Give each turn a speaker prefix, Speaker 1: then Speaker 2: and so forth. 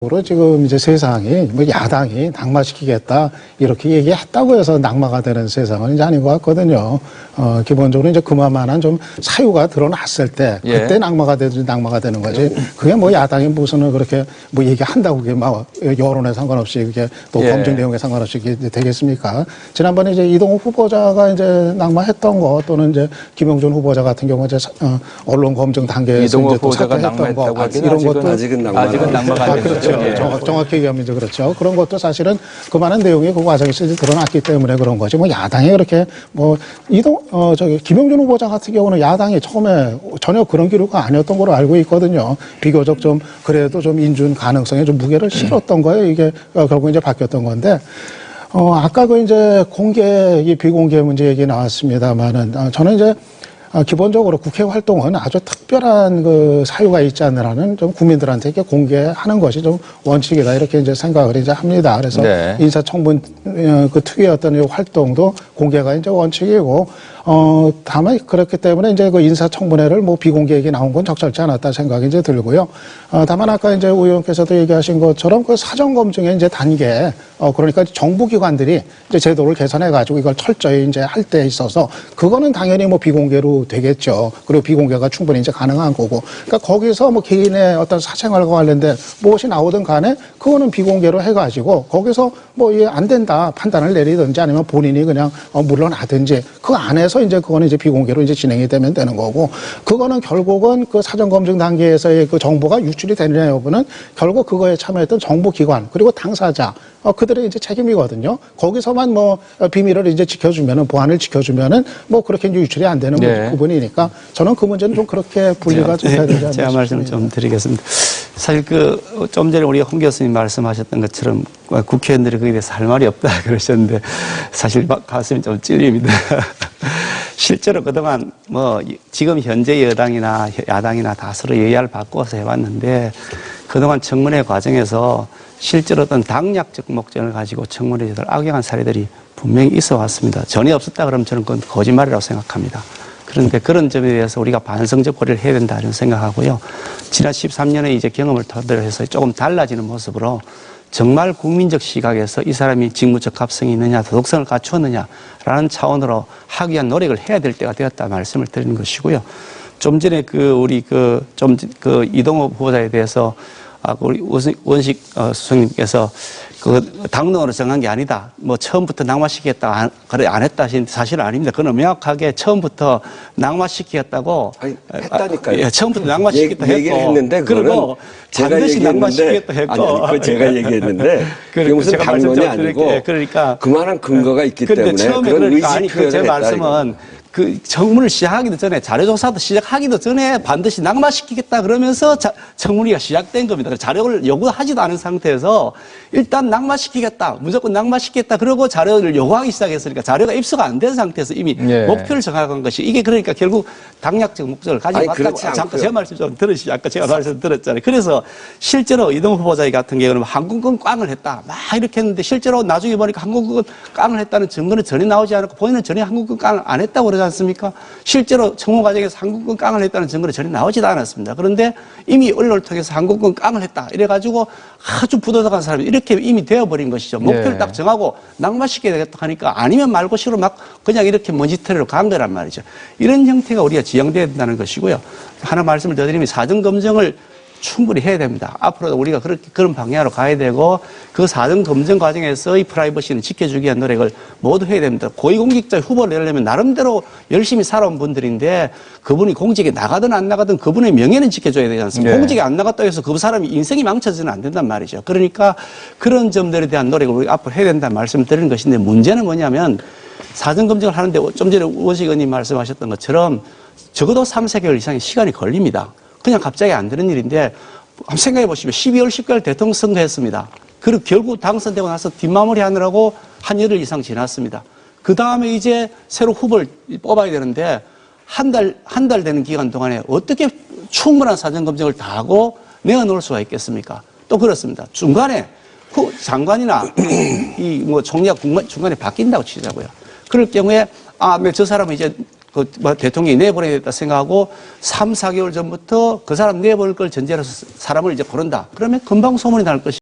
Speaker 1: 으로 지금 이제 세상이 뭐 야당이 낙마시키겠다 이렇게 얘기했다고 해서 낙마가 되는 세상은 이제 아닌 것 같거든요. 기본적으로 이제 그만한 좀 사유가 드러났을 때 그때 낙마가 되는 거지. 그게 뭐 야당이 무슨 그렇게 뭐 얘기한다고 그게 막 여론에 상관없이 그게 또 검증 내용에 상관없이 이게 되겠습니까? 지난번에 이제 이동욱 후보자가 이제 낙마했던 거 또는 이제 김영준 후보자 같은 경우 이제 언론 검증 단계에서
Speaker 2: 이동욱
Speaker 1: 이제 또
Speaker 2: 후보자가
Speaker 1: 사퇴했던 거
Speaker 2: 이런 것도
Speaker 3: 아직은 낙마가 안
Speaker 1: 그렇죠. 정확히 얘기하면 이제 그렇죠. 그런 것도 사실은 그만한 내용이 그 과정에서 이제 드러났기 때문에 그런 거지. 뭐 야당이 그렇게 뭐 김영준 후보자 같은 경우는 야당이 처음에 전혀 그런 기류가 아니었던 걸로 알고 있거든요. 비교적 좀 그래도 좀 인준 가능성에 좀 무게를 실었던 거예요. 이게 결국 이제 바뀌었던 건데. 아까 그 이제 공개, 비공개 문제 얘기 나왔습니다만은 저는 이제 기본적으로 국회 활동은 아주 특별한 그 사유가 있지 않느라는 좀 국민들한테 이렇게 공개하는 것이 좀 원칙이다 이렇게 이제 생각을 이제 합니다. 그래서 인사청문 그 특유의 어떤 이 활동도 공개가 이제 원칙이고 다만 그렇기 때문에 이제 그 인사청문회를 뭐 비공개에게 나온 건 적절치 않았다 생각이 이제 들고요. 다만 아까 이제 우 의원께서도 얘기하신 것처럼 그 사전 검증의 이제 단계 그러니까 정부기관들이 이제 제도를 개선해 가지고 이걸 철저히 이제 할 때 있어서 그거는 당연히 뭐 비공개로 되겠죠. 그리고 비공개가 충분히 이제 가능한 거고. 그러니까 거기서 뭐 개인의 어떤 사생활과 관련된 무엇이 나오든 간에 그거는 비공개로 해가지고 거기서 뭐 이게 안 된다 판단을 내리든지 아니면 본인이 그냥 물러나든지 그 안에서 이제 그거는 이제 비공개로 이제 진행이 되면 되는 거고 그거는 결국은 그 사전 검증 단계에서의 그 정보가 유출이 되느냐 여부는 결국 그거에 참여했던 정부기관 그리고 당사자 그들의 이제 책임이거든요. 거기서만 뭐 비밀을 이제 지켜주면은 보안을 지켜주면은 뭐 그렇게 이제 유출이 안 되는 부분이니까 저는 그 문제는 좀 그렇게 분리가 좀 돼야 되지 않나
Speaker 4: 제가 말씀 좀 드리겠습니다. 사실 좀 전에 우리 홍 교수님 말씀하셨던 것처럼 국회의원들이 거기에 대해서 할 말이 없다 그러셨는데 사실 가슴이 좀 찔립니다. 실제로 그동안 뭐 지금 현재 여당이나 야당이나 다 서로 여야를 바꿔서 해왔는데 그동안 청문회 과정에서 실제로 어떤 당략적 목적을 가지고 청문회를 악용한 사례들이 분명히 있어 왔습니다. 전혀 없었다 그러면 저는 그건 거짓말이라고 생각합니다. 그런데 그런 점에 대해서 우리가 반성적 고려를 해야 된다 이런 생각하고요. 지난 13년의 이제 경험을 토대로 해서 조금 달라지는 모습으로 정말 국민적 시각에서 이 사람이 직무적 합성이 있느냐, 도덕성을 갖추었느냐라는 차원으로 하기 위한 노력을 해야 될 때가 되었다 말씀을 드리는 것이고요. 좀 전에 우리 이동욱 후보자에 대해서 우리 원식 수석님께서 당론으로 정한 게 아니다. 뭐 처음부터 낙마시키겠다 그래 안 했다 하신 사실은 아닙니다. 그건 명확하게 처음부터 낙마시키겠다고
Speaker 3: 했다니까요.
Speaker 4: 예, 처음부터 낙마시키겠다
Speaker 3: 얘기를 했는데
Speaker 4: 그리고 반드시 낙마시키겠다 했고
Speaker 3: 그거 제가 얘기했는데 그게 무슨 당론이 아니고
Speaker 4: 그러니까
Speaker 3: 그만한 근거가 있기 때문에
Speaker 4: 처음에
Speaker 3: 그런 의지
Speaker 4: 아니
Speaker 3: 표현을
Speaker 4: 제
Speaker 3: 했다.
Speaker 4: 말씀은 그 청문을 시작하기도 전에 자료조사도 시작하기도 전에 반드시 낙마시키겠다 그러면서 청문회가 시작된 겁니다. 자료를 요구하지도 않은 상태에서 일단 낙마시키겠다 무조건 낙마시키겠다 그러고 자료를 요구하기 시작했으니까 자료가 입수가 안 된 상태에서 이미 목표를 정하는 것이 이게 그러니까 결국 당략적 목적을 가지고 왔다고 잠깐 제 말씀 좀 들으시죠. 아까 제가 말씀 드렸잖아요. 그래서 실제로 이동욱 후보자 같은 경우는 항공권 꽝을 했다 막 이렇게 했는데 실제로 나중에 보니까 항공권 꽝을 했다는 증거는 전혀 나오지 않았고 본인은 전혀 항공권 꽝을 안 했다고 그러지 않습니까? 실제로 청문 과정에서 항공권 깡을 했다는 증거는 전혀 나오지도 않았습니다. 그런데 이미 언론을 통해서 항공권 깡을 했다. 이래가지고 아주 부도덕한 사람이 이렇게 이미 되어버린 것이죠. 목표를 딱 정하고 낙마시켜야 되겠다 하니까 아니면 말고 싫어 막 그냥 이렇게 먼지털이로 간 거란 말이죠. 이런 형태가 우리가 지향돼야 된다는 것이고요. 하나 말씀을 더 드리면 사전 검증을 충분히 해야 됩니다. 앞으로도 우리가 그런 방향으로 가야 되고 그 사전 검증 과정에서 이 프라이버시는 지켜주기 위한 노력을 모두 해야 됩니다. 고위공직자 후보를 내려면 나름대로 열심히 살아온 분들인데 그분이 공직에 나가든 안 나가든 그분의 명예는 지켜줘야 되지 않습니까? 공직에 안 나갔다고 해서 그 사람이 인생이 망쳐지는 안 된단 말이죠. 그러니까 그런 점들에 대한 노력을 우리가 앞으로 해야 된다는 말씀을 드리는 것인데 문제는 뭐냐면 사전 검증을 하는데 좀 전에 원식 의원님 말씀하셨던 것처럼 적어도 3~4개월 이상의 시간이 걸립니다. 그냥 갑자기 안 되는 일인데 한번 생각해 보시면 12월 10개월 대통령 선거했습니다. 그리고 결국 당선되고 나서 뒷마무리 하느라고 한 열흘 이상 지났습니다. 그 다음에 이제 새로 후보를 뽑아야 되는데 한 달 되는 기간 동안에 어떻게 충분한 사전검증을 다 하고 내어놓을 수가 있겠습니까? 또 그렇습니다. 중간에 장관이나 총리가 중간에 바뀐다고 치자고요. 그럴 경우에 저 사람은 이제 대통령이 내보내야겠다 생각하고 3, 4개월 전부터 그 사람 내보낼 걸 전제로 해서 사람을 이제 고른다. 그러면 금방 소문이 날 것이